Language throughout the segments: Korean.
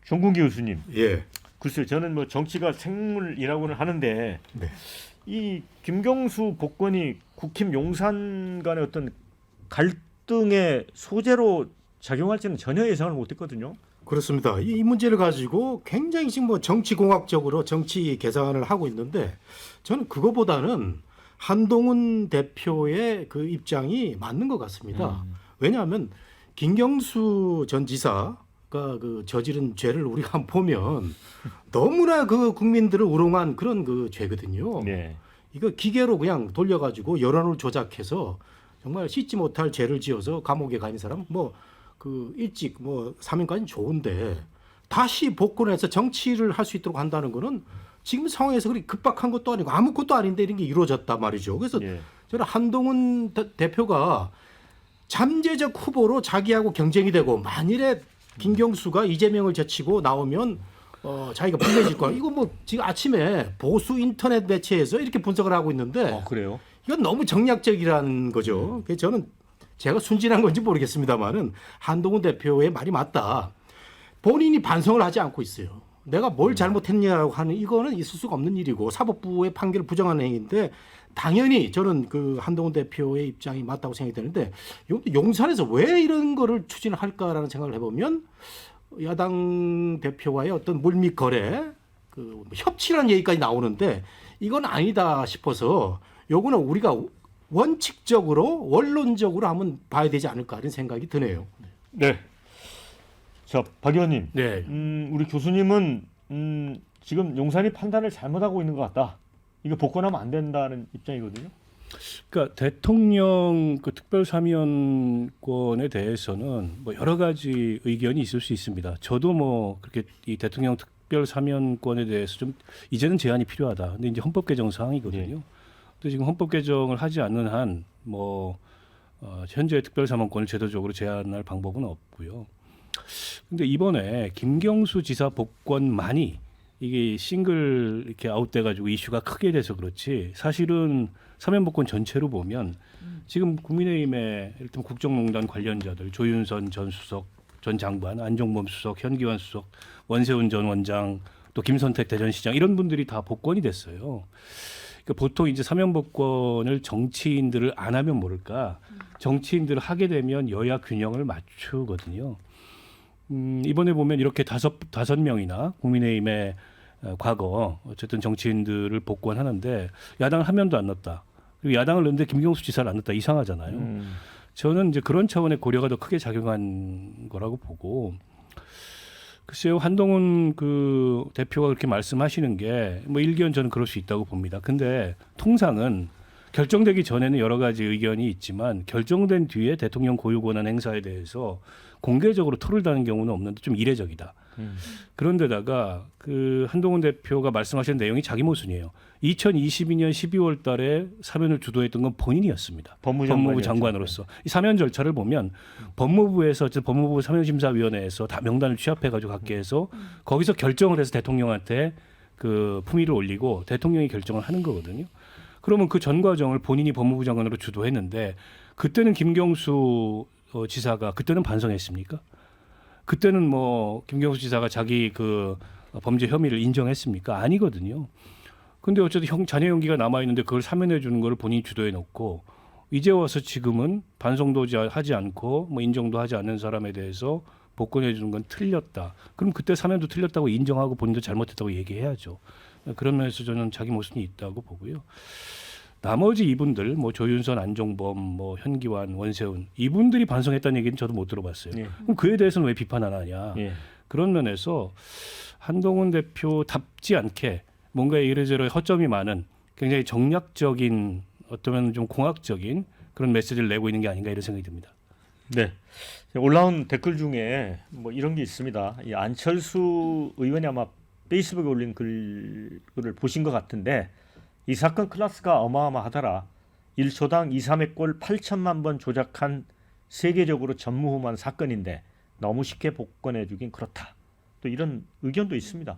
정kun기 교수님, 예. 글쎄요, 저는 뭐 정치가 생물이라고는 하는데 네. 이 김경수 복권이 국힘 용산 간의 어떤 갈등의 소재로 작용할지는 전혀 예상을 못했거든요. 그렇습니다. 이 문제를 가지고 굉장히 지금 뭐 정치공학적으로 정치 계산을 하고 있는데 저는 그거보다는 한동훈 대표의 그 입장이 맞는 것 같습니다. 왜냐하면 김경수 전 지사가 그 저지른 죄를 우리가 한번 보면 너무나 그 국민들을 우롱한 그런 그 죄거든요. 네. 이거 기계로 그냥 돌려가지고 여론을 조작해서 정말 씻지 못할 죄를 지어서 감옥에 가 있는 사람 뭐 그 일찍 뭐 사면까지는 좋은데 다시 복권해서 정치를 할 수 있도록 한다는 거는 지금 상황에서 그렇게 급박한 것도 아니고 아무것도 아닌데 이런 게 이루어졌단 말이죠. 그래서 예. 저는 한동훈 대표가 잠재적 후보로 자기하고 경쟁이 되고 만일에 김경수가 이재명을 제치고 나오면 자기가 불리해질 거야. 이거 뭐 지금 아침에 보수 인터넷 매체에서 이렇게 분석을 하고 있는데 그래요? 이건 너무 정략적이라는 거죠. 그래서 저는 제가 순진한 건지 모르겠습니다만은 한동훈 대표의 말이 맞다. 본인이 반성을 하지 않고 있어요. 내가 뭘 잘못했냐고 하는 이거는 있을 수가 없는 일이고 사법부의 판결을 부정하는 행위인데 당연히 저는 그 한동훈 대표의 입장이 맞다고 생각이 되는데 용산에서 왜 이런 거를 추진할까라는 생각을 해보면 야당 대표와의 어떤 물밑 거래, 그 협치라는 얘기까지 나오는데 이건 아니다 싶어서 요거는 우리가 원칙적으로 원론적으로 한번 봐야 되지 않을까 이런 생각이 드네요. 네. 자, 박 의원님. 네. 우리 교수님은 지금 용산이 판단을 잘못하고 있는 것 같다. 이거 복권하면 안 된다는 입장이거든요. 그러니까 대통령 그 특별사면권에 대해서는 뭐 여러 가지 의견이 있을 수 있습니다. 저도 뭐 그렇게 이 대통령 특별사면권에 대해서 좀 이제는 제한이 필요하다. 근데 이제 헌법 개정 사항이거든요. 네. 근데 지금 헌법 개정을 하지 않는 한 뭐 현재 특별사면권을 제도적으로 제한할 방법은 없고요. 근데 이번에 김경수 지사 복권만이 이게 싱글 이렇게 아웃돼 가지고 이슈가 크게 돼서 그렇지 사실은 사면 복권 전체로 보면 지금 국민의힘의 일단 국정농단 관련자들 조윤선 전 수석 전 장관, 안종범 수석, 현기환 수석, 원세훈 전 원장, 또 김선택 대전시장 이런 분들이 다 복권이 됐어요. 그러니까 보통 이제 사면 복권을 정치인들을 안 하면 모를까 정치인들을 하게 되면 여야 균형을 맞추거든요. 이번에 보면 이렇게 다섯 명이나 국민의힘의 과거 어쨌든 정치인들을 복권하는데 야당을 한 명도 안 넣었다. 그리고 야당을 넣는데 김경수 지사를 안 넣었다. 이상하잖아요. 저는 이제 그런 차원의 고려가 더 크게 작용한 거라고 보고 글쎄요 한동훈 그 대표가 그렇게 말씀하시는 게 뭐 일견 저는 그럴 수 있다고 봅니다. 근데 통상은 결정되기 전에는 여러 가지 의견이 있지만 결정된 뒤에 대통령 고유 권한 행사에 대해서 공개적으로 토를 다는 경우는 없는데 좀 이례적이다. 그런데다가 그 한동훈 대표가 말씀하신 내용이 자기 모순이에요. 2022년 12월 달에 사면을 주도했던 건 본인이었습니다. 법무부 장관으로서. 이 사면 절차를 보면 법무부에서 법무부 사면심사위원회에서 다 명단을 취합해가지고 갖게 해서 거기서 결정을 해서 대통령한테 그 품위를 올리고 대통령이 결정을 하는 거거든요. 그러면 그 전 과정을 본인이 법무부 장관으로 주도했는데 그때는 김경수 지사가 그때는 반성했습니까? 그때는 뭐 김경수 지사가 자기 그 범죄 혐의를 인정했습니까? 아니거든요. 근데 어쨌든 자녀 용기가 남아 있는데 그걸 사면해 주는 걸 본인이 주도해 놓고 이제 와서 지금은 반성도 하지 않고 뭐 인정도 하지 않는 사람에 대해서 복권해 주는 건 틀렸다. 그럼 그때 사면도 틀렸다고 인정하고 본인도 잘못했다고 얘기해야죠. 그런 면에서 저는 자기 모순이 있다고 보고요. 나머지 이분들 뭐 조윤선, 안종범, 뭐 현기환, 원세훈 이분들이 반성했다는 얘기는 저도 못 들어봤어요. 예. 그럼 그에 대해서는 왜 비판 안 하냐? 예. 그런 면에서 한동훈 대표답지 않게 뭔가 이래저래 허점이 많은 굉장히 정략적인 어쩌면 좀 공학적인 그런 메시지를 내고 있는 게 아닌가 이런 생각이 듭니다. 네. 올라온 댓글 중에 뭐 이런 게 있습니다. 이 안철수 의원이 아마 페이스북에 올린 글을 보신 것 같은데 이 사건 클래스가 어마어마하더라. 1초당 2, 3회 골 8천만 번 조작한 세계적으로 전무후무한 사건인데 너무 쉽게 복권해 주긴 그렇다. 또 이런 의견도 있습니다.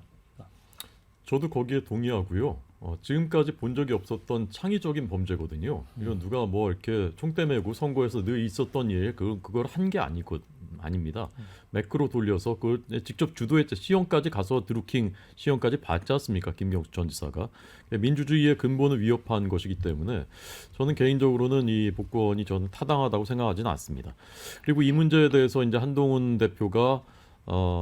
저도 거기에 동의하고요. 지금까지 본 적이 없었던 창의적인 범죄거든요. 이건 누가 뭐 이렇게 총대 메고 선거에서 늘 있었던 일, 그걸 한 게 아닙니다. 매크로 돌려서 그 직접 주도했죠. 시험까지 가서 드루킹 시험까지 봤지 않습니까? 김경수 전 지사가. 민주주의의 근본을 위협한 것이기 때문에 저는 개인적으로는 이 복권이 저는 타당하다고 생각하지는 않습니다. 그리고 이 문제에 대해서 이제 한동훈 대표가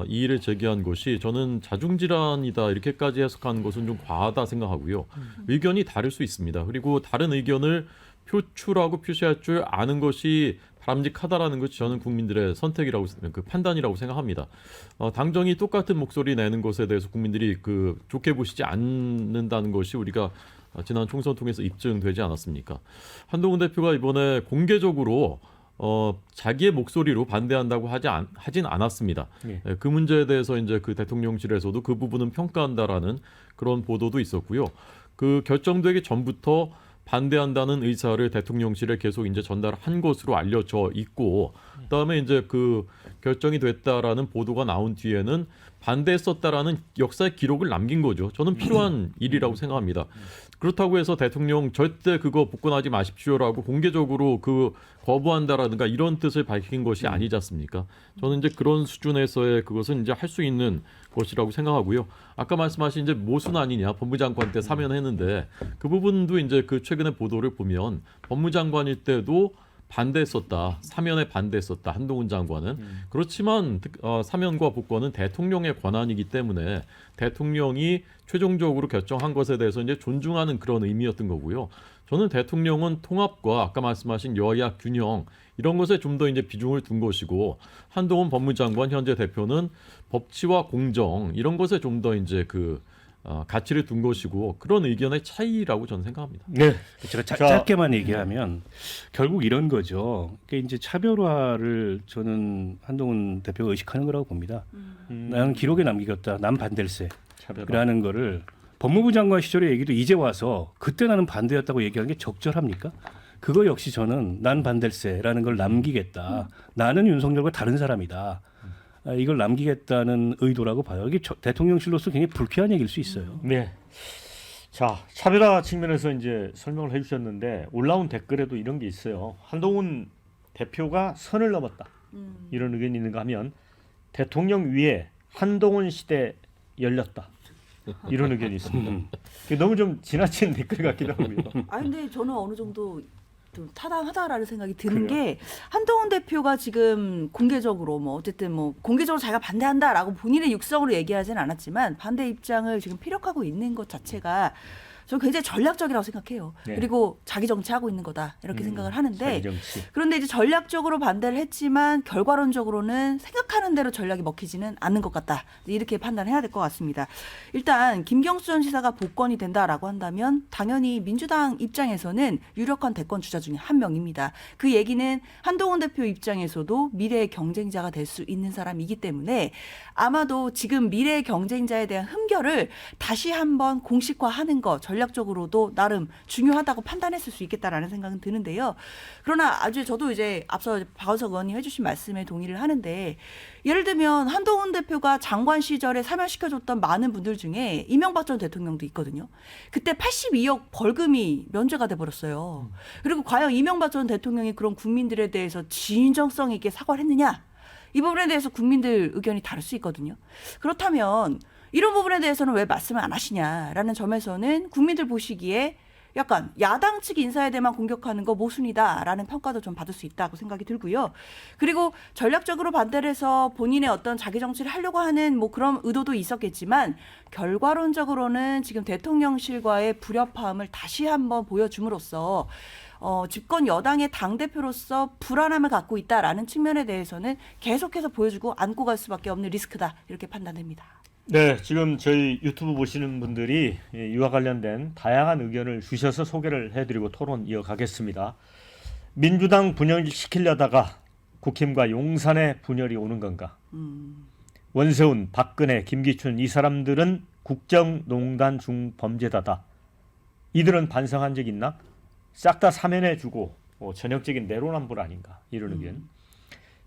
이의를 제기한 것이 저는 자중질환이다 이렇게까지 해석하는 것은 좀 과하다 생각하고요. 의견이 다를 수 있습니다. 그리고 다른 의견을 표출하고 표시할 줄 아는 것이 바람직하다라는 것이 저는 국민들의 선택이라고 그 판단이라고 생각합니다. 당정이 똑같은 목소리 내는 것에 대해서 국민들이 그 좋게 보시지 않는다는 것이 우리가 지난 총선 통해서 입증되지 않았습니까? 한동훈 대표가 이번에 공개적으로 자기의 목소리로 반대한다고 하진 않았습니다. 예. 그 문제에 대해서 이제 그 대통령실에서도 그 부분은 평가한다라는 그런 보도도 있었고요. 그 결정되기 전부터 반대한다는 의사를 대통령실에 계속 이제 전달한 것으로 알려져 있고, 그다음에 이제 그 결정이 됐다라는 보도가 나온 뒤에는 반대했었다라는 역사의 기록을 남긴 거죠. 저는 필요한 일이라고 생각합니다. 그렇다고 해서 대통령 절대 그거 복권하지 마십시오라고 공개적으로 그 거부한다라든가 이런 뜻을 밝힌 것이 아니지 않습니까? 저는 이제 그런 수준에서의 그것은 이제 할 수 있는 것이라고 생각하고요. 아까 말씀하신 이제 모순 아니냐 법무장관 때 사면했는데 그 부분도 이제 그 최근의 보도를 보면 법무장관일 때도 반대했었다. 사면에 반대했었다. 한동훈 장관은. 그렇지만 사면과 복권은 대통령의 권한이기 때문에 대통령이 최종적으로 결정한 것에 대해서 이제 존중하는 그런 의미였던 거고요. 저는 대통령은 통합과 아까 말씀하신 여야 균형 이런 것에 좀 더 이제 비중을 둔 것이고 한동훈 법무장관 현재 대표는 법치와 공정 이런 것에 좀 더 이제 그 가치를 둔 것이고 그런 의견의 차이라고 저는 생각합니다. 네. 제가 자, 짧게만 얘기하면 결국 이런 거죠. 그게 이제 차별화를 저는 한동훈 대표가 의식하는 거라고 봅니다. 나는 기록에 남기겠다. 난 반댈세. 차별화. 라는 거를 법무부 장관 시절의 얘기도 이제 와서 그때 나는 반대였다고 얘기하는 게 적절합니까? 그거 역시 저는 난 반댈세라는 걸 남기겠다. 나는 윤석열과 다른 사람이다. 이걸 남기겠다는 의도라고 봐요. 이게 대통령실로서 굉장히 불쾌한 얘기일 수 있어요. 네. 자, 차별화 측면에서 이제 설명을 해주셨는데 올라온 댓글에도 이런 게 있어요. 한동훈 대표가 선을 넘었다. 이런 의견이 있는가 하면 대통령 위에 한동훈 시대 열렸다. 이런 의견이 있습니다. 그게 너무 좀 지나친 댓글 같기도 하고요. 아 근데 저는 어느 정도 좀 타당하다라는 생각이 드는 그래요? 게 한동훈 대표가 지금 공개적으로 뭐 어쨌든 뭐 공개적으로 자기가 반대한다라고 본인의 육성으로 얘기하지는 않았지만 반대 입장을 지금 피력하고 있는 것 자체가 저는 굉장히 전략적이라고 생각해요. 네. 그리고 자기 정치하고 있는 거다 이렇게 생각을 하는데 자기 정치. 그런데 이제 전략적으로 반대를 했지만 결과론적으로는 생각하는 대로 전략이 먹히지는 않는 것 같다. 이렇게 판단해야 될 것 같습니다. 일단 김경수 전 지사가 복권이 된다라고 한다면 당연히 민주당 입장에서는 유력한 대권 주자 중에 한 명입니다. 그 얘기는 한동훈 대표 입장에서도 미래의 경쟁자가 될 수 있는 사람이기 때문에 아마도 지금 미래의 경쟁자에 대한 흠결을 다시 한번 공식화하는 것 전략적으로도 나름 중요하다고 판단했을 수 있겠다라는 생각은 드는데요. 그러나 아주 저도 이제 앞서 박원석 의원님 해주신 말씀에 동의를 하는데 예를 들면 한동훈 대표가 장관 시절에 사면시켜줬던 많은 분들 중에 이명박 전 대통령도 있거든요. 그때 82억 벌금이 면제가 돼버렸어요. 그리고 과연 이명박 전 대통령이 그런 국민들에 대해서 진정성 있게 사과를 했느냐? 이 부분에 대해서 국민들 의견이 다를 수 있거든요. 그렇다면 이런 부분에 대해서는 왜 말씀을 안 하시냐라는 점에서는 국민들 보시기에 약간 야당 측 인사에 대해만 공격하는 거 모순이다라는 평가도 좀 받을 수 있다고 생각이 들고요. 그리고 전략적으로 반대를 해서 본인의 어떤 자기 정치를 하려고 하는 뭐 그런 의도도 있었겠지만 결과론적으로는 지금 대통령실과의 불협화음을 다시 한번 보여줌으로써 집권 여당의 당대표로서 불안함을 갖고 있다라는 측면에 대해서는 계속해서 보여주고 안고 갈 수밖에 없는 리스크다 이렇게 판단됩니다. 네, 지금 저희 유튜브 보시는 분들이 이와 관련된 다양한 의견을 주셔서 소개를 해드리고 토론 이어가겠습니다. 민주당 분열시키려다가 국힘과 용산의 분열이 오는 건가? 원세훈, 박근혜, 김기춘 이 사람들은 국정농단 중범죄자다. 이들은 반성한 적 있나? 싹 다 사면해주고 전형적인 내로남불 아닌가? 이런 의견.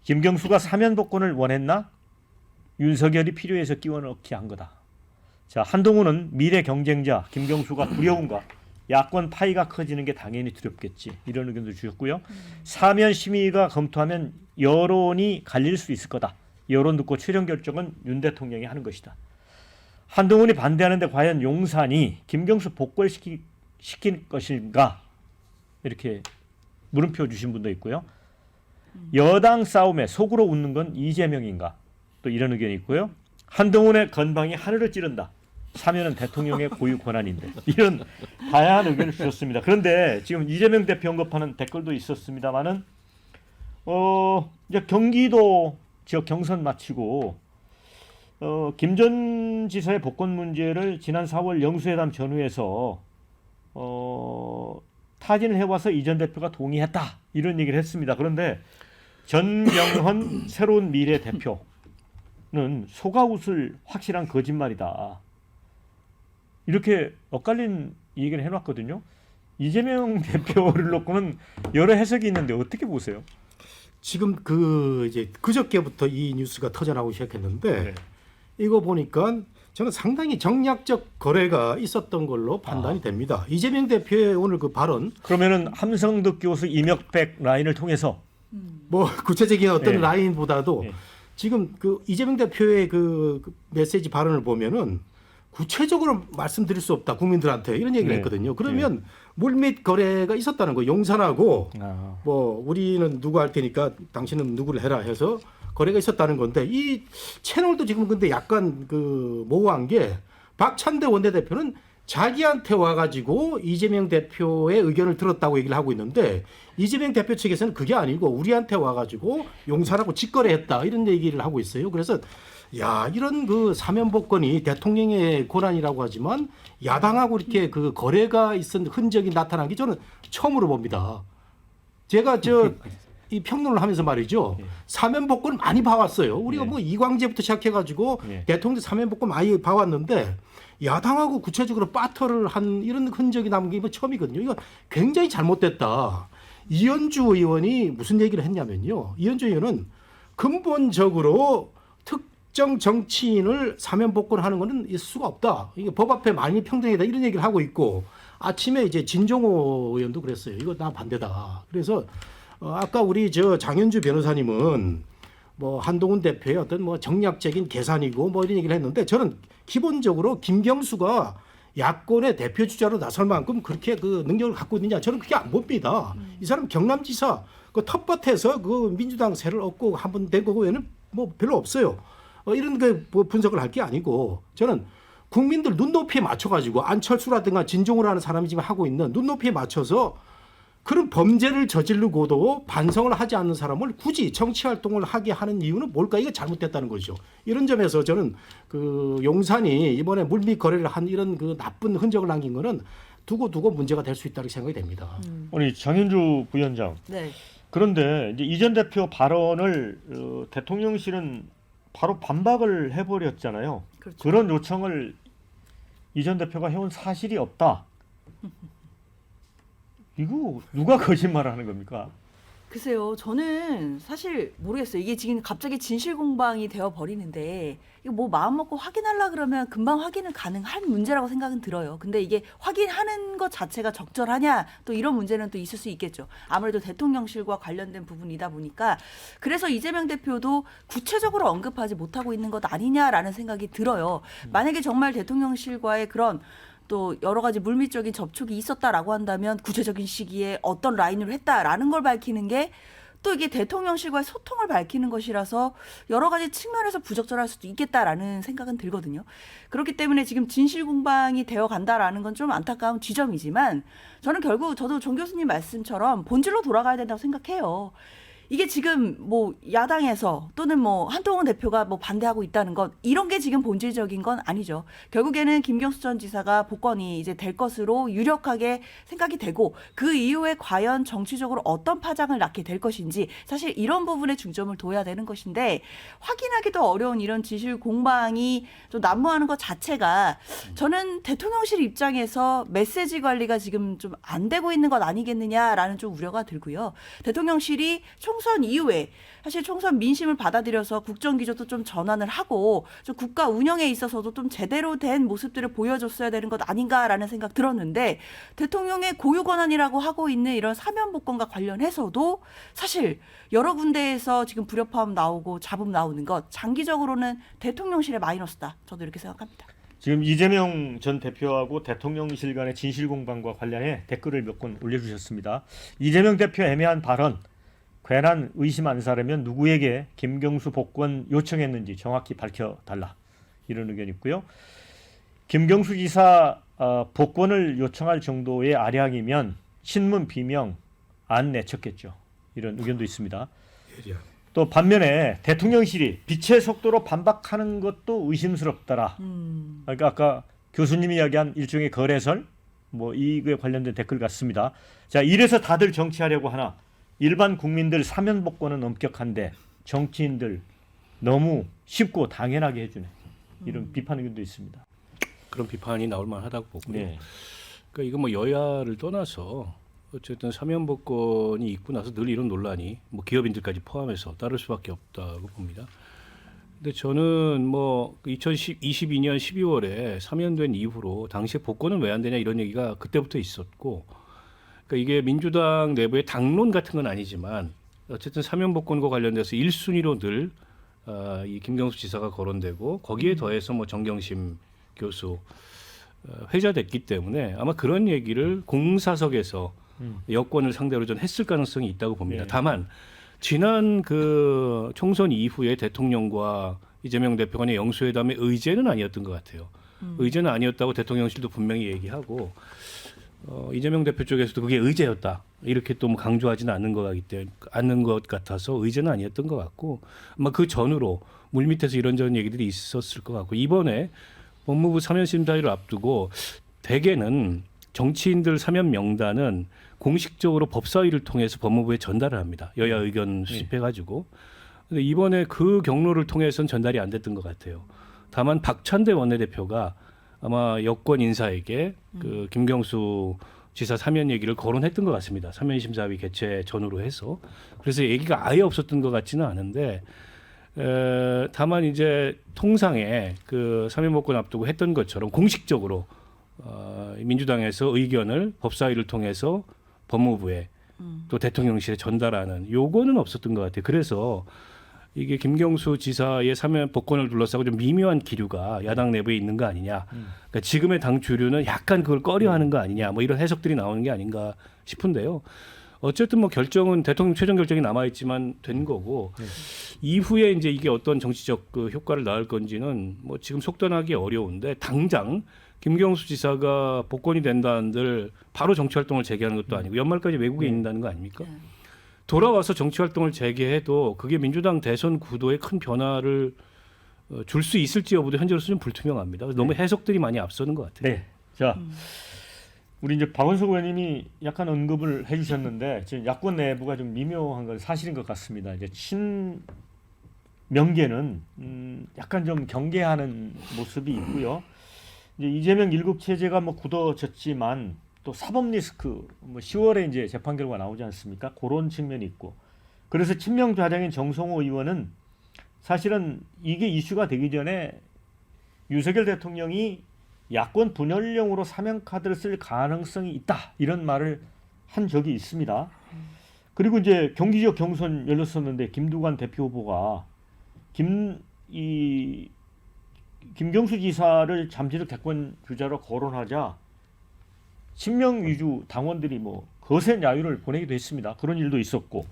김경수가 사면 복권을 원했나? 윤석열이 필요해서 끼워 넣기 한 거다. 자, 한동훈은 미래 경쟁자, 김경수가 두려운가? 야권 파이가 커지는 게 당연히 두렵겠지. 이런 의견도 주셨고요. 사면 심의가 검토하면 여론이 갈릴 수 있을 거다. 여론 듣고 최종 결정은 윤 대통령이 하는 것이다. 한동훈이 반대하는데 과연 용산이 김경수 복권시킬 것인가? 이렇게 물음표 주신 분도 있고요. 여당 싸움에 속으로 웃는 건 이재명인가? 또 이런 의견이 있고요. 한동훈의 건방이 하늘을 찌른다. 사면은 대통령의 고유 권한인데. 이런 다양한 의견을 주셨습니다. 그런데 지금 이재명 대표 언급하는 댓글도 있었습니다만은 이제 경기도 지역 경선 마치고 김 전 지사의 복권 문제를 지난 4월 영수회담 전후에서 타진을 해와서 이 전 대표가 동의했다 이런 얘기를 했습니다. 그런데 전명헌 새로운 미래 대표는 속아 웃을 확실한 거짓말이다. 이렇게 엇갈린 얘기를 해놨거든요. 이재명 대표를 놓고는 여러 해석이 있는데 어떻게 보세요? 지금 이제 그저께부터 이 뉴스가 터져나오기 시작했는데 네. 이거 보니까 저는 상당히 정략적 거래가 있었던 걸로 판단이 됩니다. 이재명 대표의 오늘 그 발언 그러면은 함성득 교수 이명백 라인을 통해서 뭐 구체적인 어떤 네. 라인보다도 네. 지금 그 이재명 대표의 그 메시지 발언을 보면은 구체적으로 말씀드릴 수 없다 국민들한테 이런 얘기를 네. 했거든요. 그러면 물밑 거래가 있었다는 거 용산하고 뭐 우리는 누구 할 테니까 당신은 누구를 해라 해서 거래가 있었다는 건데 이 채널도 지금 근데 약간 그 모호한 게 박찬대 원내대표는 자기한테 와가지고 이재명 대표의 의견을 들었다고 얘기를 하고 있는데 이재명 대표 측에서는 그게 아니고 우리한테 와가지고 용산하고 직거래했다 이런 얘기를 하고 있어요. 그래서 야 이런 그 사면 복권이 대통령의 권한이라고 하지만 야당하고 이렇게 그 거래가 있은 흔적이 나타난 게 저는 처음으로 봅니다. 제가 이 평론을 하면서 말이죠. 사면 복권 많이 봐왔어요. 우리가 네. 뭐 이광재부터 시작해가지고 네. 대통령 사면 복권 많이 봐왔는데 야당하고 구체적으로 빠터를 한 이런 흔적이 남은 게 이번 처음이거든요. 이거 굉장히 잘못됐다. 이현주 의원이 무슨 얘기를 했냐면요. 이현주 의원은 근본적으로 특정 정치인을 사면 복권하는 것은 있을 수가 없다. 이게 법 앞에 만일 평등이다 이런 얘기를 하고 있고 아침에 이제 진종호 의원도 그랬어요. 이거 나 반대다. 그래서 아까 우리 장현주 변호사님은 뭐 한동훈 대표의 어떤 뭐 정략적인 계산이고 뭐 이런 얘기를 했는데 저는 기본적으로 김경수가 야권의 대표 주자로 나설 만큼 그렇게 그 능력을 갖고 있느냐 저는 그게 안 봅니다. 이 사람 경남지사 그 텃밭에서 그 민주당 세를 얻고 한 번 된 거고에는 뭐 별로 없어요. 이런 그 분석을 할 게 아니고 저는 국민들 눈높이에 맞춰가지고 안철수라든가 진종호라는 사람이 지금 하고 있는 눈높이에 맞춰서 그런 범죄를 저지르고도 반성을 하지 않는 사람을 굳이 정치 활동을 하게 하는 이유는 뭘까? 이거 잘못됐다는 거죠. 이런 점에서 저는 그 용산이 이번에 물밑 거래를 한 이런 그 나쁜 흔적을 남긴 거는 두고 문제가 될 수 있다고 생각이 됩니다. 아니 장현주 부위원장. 네. 그런데 이제 이 전 대표 발언을 대통령실은 바로 반박을 해버렸잖아요. 그렇죠. 그런 요청을 이 전 대표가 해온 사실이 없다. 이거 누가 거짓말을 하는 겁니까? 글쎄요, 저는 사실 모르겠어요. 이게 지금 갑자기 진실 공방이 되어 버리는데 이거 뭐 마음 먹고 확인하려 그러면 금방 확인은 가능한 문제라고 생각은 들어요. 근데 이게 확인하는 것 자체가 적절하냐 또 이런 문제는 또 있을 수 있겠죠. 아무래도 대통령실과 관련된 부분이다 보니까 그래서 이재명 대표도 구체적으로 언급하지 못하고 있는 것 아니냐라는 생각이 들어요. 만약에 정말 대통령실과의 그런 또 여러 가지 물밑적인 접촉이 있었다라고 한다면 구체적인 시기에 어떤 라인으로 했다라는 걸 밝히는 게 또 이게 대통령실과의 소통을 밝히는 것이라서 여러 가지 측면에서 부적절할 수도 있겠다라는 생각은 들거든요. 그렇기 때문에 지금 진실 공방이 되어 간다라는 건 좀 안타까운 지점이지만 저는 결국 저도 정 교수님 말씀처럼 본질로 돌아가야 된다고 생각해요. 이게 지금 뭐 야당에서 또는 뭐 한동훈 대표가 뭐 반대하고 있다는 것 이런 게 지금 본질적인 건 아니죠. 결국에는 김경수 전 지사가 복권이 이제 될 것으로 유력하게 생각이 되고 그 이후에 과연 정치적으로 어떤 파장을 낳게 될 것인지 사실 이런 부분에 중점을 둬야 되는 것인데 확인하기도 어려운 이런 진실 공방이 좀 난무하는 것 자체가 저는 대통령실 입장에서 메시지 관리가 지금 좀 안 되고 있는 것 아니겠느냐라는 좀 우려가 들고요. 대통령실이 총 총선 이후에 사실 총선 민심을 받아들여서 국정기조도 좀 전환을 하고 좀 국가 운영에 있어서도 좀 제대로 된 모습들을 보여줬어야 되는 것 아닌가라는 생각 들었는데 대통령의 고유 권한이라고 하고 있는 이런 사면 복권과 관련해서도 사실 여러 군데에서 지금 불협화음 나오고 잡음 나오는 것 장기적으로는 대통령실의 마이너스다. 저도 이렇게 생각합니다. 지금 이재명 전 대표하고 대통령실 간의 진실 공방과 관련해 댓글을 몇 건 올려주셨습니다. 이재명 대표 애매한 발언, 괜한 의심 안 사려면 누구에게 김경수 복권 요청했는지 정확히 밝혀달라. 이런 의견이 있고요. 김경수 지사 복권을 요청할 정도의 아량이면 신문 비명 안 내쳤겠죠. 이런 의견도 있습니다. 또 반면에 대통령실이 빛의 속도로 반박하는 것도 의심스럽더라. 그러니까 아까 교수님이 이야기한 일종의 거래설 뭐 이거에 관련된 댓글 같습니다. 자, 이래서 다들 정치하려고 하나 일반 국민들 사면 복권은 엄격한데 정치인들 너무 쉽고 당연하게 해주네. 이런 비판 의견도 있습니다. 그런 비판이 나올 만하다고 보고요. 네. 그러니까 이거 뭐 여야를 떠나서 어쨌든 사면 복권이 있고 나서 늘 이런 논란이 뭐 기업인들까지 포함해서 따를 수밖에 없다고 봅니다. 근데 저는 뭐 2022년 12월에 사면된 이후로 당시에 복권은 왜 안 되냐 이런 얘기가 그때부터 있었고, 그러니까 이게 민주당 내부의 당론 같은 건 아니지만 어쨌든 사면 복권과 관련돼서 1순위로 늘 이 김경수 지사가 거론되고 거기에 더해서 뭐 정경심 교수 회자됐기 때문에 아마 그런 얘기를 공사석에서 여권을 상대로 좀 했을 가능성이 있다고 봅니다. 네. 다만 지난 그 총선 이후에 대통령과 이재명 대표 간의 영수회담의 의제는 아니었던 것 같아요. 의제는 아니었다고 대통령실도 분명히 얘기하고 이재명 대표 쪽에서도 그게 의제였다 이렇게 또 강조하지는 않는 것 같아서 의제는 아니었던 것 같고 아마 그 전으로 물밑에서 이런저런 얘기들이 있었을 것 같고 이번에 법무부 사면심사위를 앞두고 대개는 정치인들 사면 명단은 공식적으로 법사위를 통해서 법무부에 전달을 합니다. 여야 의견 수집해가지고. 근데 이번에 그 경로를 통해서는 전달이 안 됐던 것 같아요. 다만 박찬대 원내대표가 아마 여권 인사에게 그 김경수 지사 사면 얘기를 거론했던 것 같습니다. 사면심사위 개최 전후로 해서. 그래서 얘기가 아예 없었던 것 같지는 않은데 다만 이제 통상에 그 사면 복권 앞두고 했던 것처럼 공식적으로 민주당에서 의견을 법사위를 통해서 법무부에 또 대통령실에 전달하는 요거는 없었던 것 같아요. 그래서 이게 김경수 지사의 사면 복권을 둘러싸고 좀 미묘한 기류가 야당 내부에 있는 거 아니냐. 그러니까 지금의 당 주류는 약간 그걸 꺼려하는 거 아니냐. 뭐 이런 해석들이 나오는 게 아닌가 싶은데요. 어쨌든 뭐 결정은 대통령 최종 결정이 남아 있지만 된 거고 이후에 이제 이게 어떤 정치적 그 효과를 낳을 건지는 뭐 지금 속단하기 어려운데 당장 김경수 지사가 복권이 된다는들 바로 정치 활동을 재개하는 것도 아니고 연말까지 외국에 있는다는 거 아닙니까? 돌아와서 정치 활동을 재개해도 그게 민주당 대선 구도에 큰 변화를 줄 수 있을지 여부도 현재로서 좀 불투명합니다. 그래서 너무 해석들이 많이 앞서는 것 같아요. 네. 자, 우리 이제 박원석 의원님이 약간 언급을 해주셨는데 지금 야권 내부가 좀 미묘한 건 사실인 것 같습니다. 이제 친명계는 약간 좀 경계하는 모습이 있고요. 이제 이재명 일국 체제가 뭐 굳어졌지만 또 사법 리스크 뭐 10월에 이제 재판 결과 나오지 않습니까? 그런 측면이 있고 그래서 친명 좌장인 정성호 의원은 사실은 이게 이슈가 되기 전에 윤석열 대통령이 야권 분열령으로 사면 카드를 쓸 가능성이 있다 이런 말을 한 적이 있습니다. 그리고 이제 경기 지역 경선 열렸었는데 김두관 대표 후보가 김경수 지사를 잠재적 대권 주자로 거론하자 친명 위주 당원들이 뭐 거센 야유를 보내기도 했습니다. 그런 일도 있었고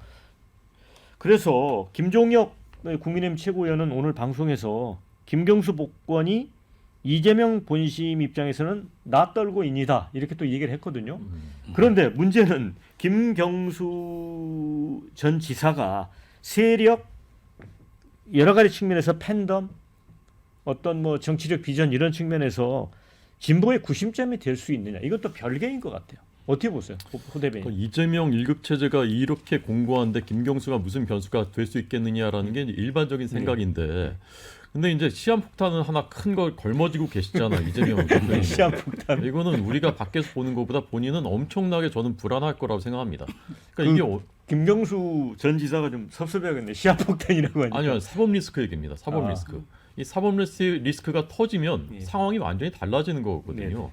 그래서 김종혁 국민의힘 최고위원은 오늘 방송에서 김경수 복권이 이재명 본심 입장에서는 나 떨고 있니다 이렇게 또 얘기를 했거든요. 그런데 문제는 김경수 전 지사가 세력 여러 가지 측면에서 팬덤 어떤 뭐 정치적 비전 이런 측면에서 진보의 구심점이 될 수 있느냐 이것도 별개인 것 같아요. 어떻게 보세요, 호 대변인? 그러니까 이재명 일극 체제가 이렇게 공고한데 김경수가 무슨 변수가 될 수 있겠느냐라는 게 일반적인 생각인데, 근데 이제 시한폭탄은 하나 큰 걸 걸머지고 계시잖아 이재명 대표님. 시한폭탄. 이거는 우리가 밖에서 보는 것보다 본인은 엄청나게 저는 불안할 거라고 생각합니다. 그러니까 이게 김경수 전 지사가 좀 섭섭해하겠네. 시한폭탄이라고 하니까. 아니요, 사법 리스크 얘기입니다. 사법 아. 리스크. 이 사법 리스크가 터지면 예. 상황이 완전히 달라지는 거거든요. 네.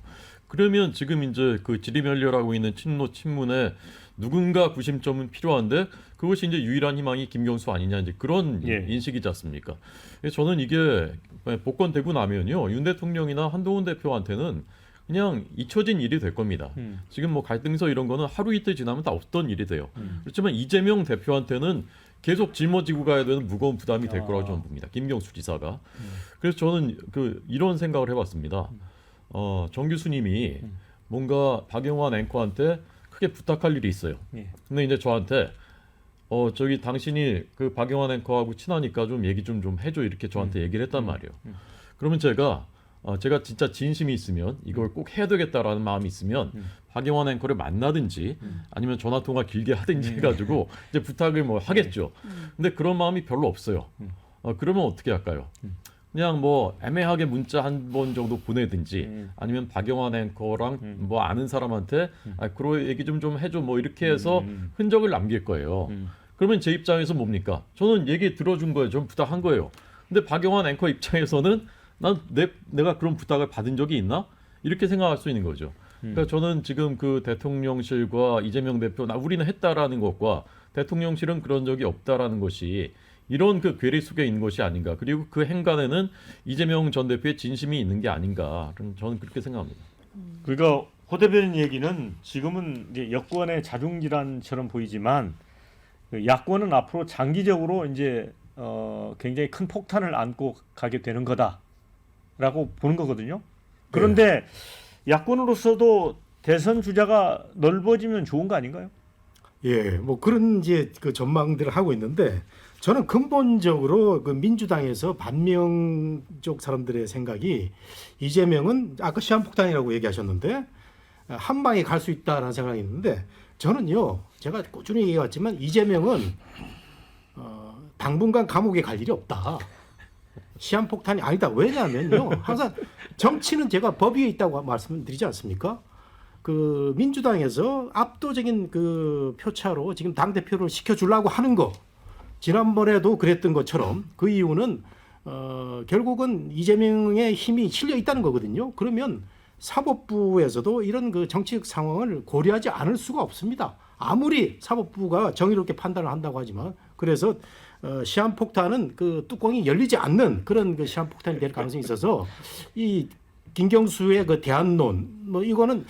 그러면 지금 이제 그 지리멸렬하고 있는 친노 친문에 누군가 구심점은 필요한데 그것이 이제 유일한 희망이 김경수 아니냐 이제 그런 예. 인식이지 않습니까? 그래서 저는 이게 복권되고 나면요 윤 대통령이나 한동훈 대표한테는 그냥 잊혀진 일이 될 겁니다. 지금 뭐 갈등서 이런 거는 하루 이틀 지나면 다 없던 일이 돼요. 그렇지만 이재명 대표한테는 계속 짊어지고 가야 되는 무거운 부담이 될 거라고 저는 봅니다. 김경수 지사가. 그래서 저는 이런 생각을 해봤습니다. 정 교수님이 뭔가 박영환 앵커한테 크게 부탁할 일이 있어요. 예. 근데 이제 저한테 저기 당신이 그 박영환 앵커하고 친하니까 좀 얘기 좀 해줘 이렇게 저한테 얘기를 했단 말이에요. 그러면 제가 진짜 진심이 있으면 이걸 꼭 해야 되겠다라는 마음이 있으면 박영환 앵커를 만나든지 아니면 전화 통화 길게 하든지 해가지고 이제 부탁을 뭐 하겠죠. 근데 그런 마음이 별로 없어요. 그러면 어떻게 할까요? 그냥 뭐 애매하게 문자 한 번 정도 보내든지 아니면 박영환 앵커랑 뭐 아는 사람한테 그런 얘기 좀 해줘 뭐 이렇게 해서 흔적을 남길 거예요. 그러면 제 입장에서 뭡니까? 저는 얘기 들어준 거예요. 좀 부탁한 거예요. 근데 박영환 앵커 입장에서는 내가 그런 부탁을 받은 적이 있나? 이렇게 생각할 수 있는 거죠. 그러니까 저는 지금 그 대통령실과 이재명 대표 우리는 했다라는 것과 대통령실은 그런 적이 없다라는 것이 이런 그 괴리 속에 있는 것이 아닌가. 그리고 그 행간에는 이재명 전 대표의 진심이 있는 게 아닌가. 저는 그렇게 생각합니다. 그러니까 호 대변인 얘기는 지금은 이제 여권의 자중질환처럼 보이지만 그 야권은 앞으로 장기적으로 이제 굉장히 큰 폭탄을 안고 가게 되는 거다라고 보는 거거든요. 그런데 야권으로서도 대선 주자가 넓어지면 좋은 거 아닌가요? 예, 뭐 그런 이제 그 전망들을 하고 있는데 저는 근본적으로 그 민주당에서 반명 쪽 사람들의 생각이 이재명은 아까 시한폭탄이라고 얘기하셨는데 한 방에 갈 수 있다라는 생각이 있는데 저는요 제가 꾸준히 얘기해왔지만 이재명은 당분간 감옥에 갈 일이 없다. 시한폭탄이 아니다. 왜냐하면요 항상 정치는 제가 법 위에 있다고 말씀드리지 않습니까? 그 민주당에서 압도적인 그 표차로 지금 당 대표를 시켜주려고 하는 거 지난번에도 그랬던 것처럼 그 이유는 결국은 이재명의 힘이 실려 있다는 거거든요. 그러면 사법부에서도 이런 그 정치적 상황을 고려하지 않을 수가 없습니다. 아무리 사법부가 정의롭게 판단을 한다고 하지만 그래서 시한폭탄은 그 뚜껑이 열리지 않는 그런 그 시한폭탄이 될 가능성이 있어서 이 김경수의 그 대안론 뭐 이거는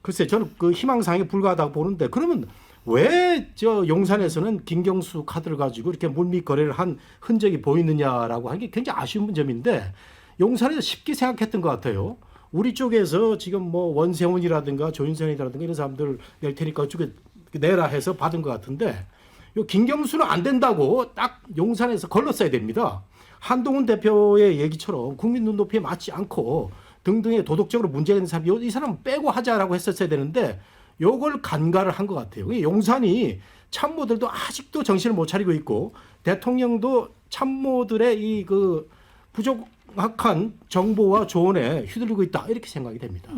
글쎄 저는 그 희망사항에 불과하다고 보는데 그러면 왜 저 용산에서는 김경수 카드를 가지고 이렇게 물밑 거래를 한 흔적이 보이느냐라고 하는 게 굉장히 아쉬운 점인데 용산에서 쉽게 생각했던 것 같아요. 우리 쪽에서 지금 뭐 원세훈이라든가 조윤선이라든가 이런 사람들 낼 테니까 그쪽에 내라 해서 받은 것 같은데 요 김경수는 안 된다고 딱 용산에서 걸렀어야 됩니다. 한동훈 대표의 얘기처럼 국민 눈높이에 맞지 않고 등등의 도덕적으로 문제가 있는 사람 이 사람 빼고 하자라고 했었어야 되는데 요걸 간과를 한 것 같아요. 용산이 참모들도 아직도 정신을 못 차리고 있고 대통령도 참모들의 이 그 부족한 정보와 조언에 휘둘리고 있다 이렇게 생각이 됩니다.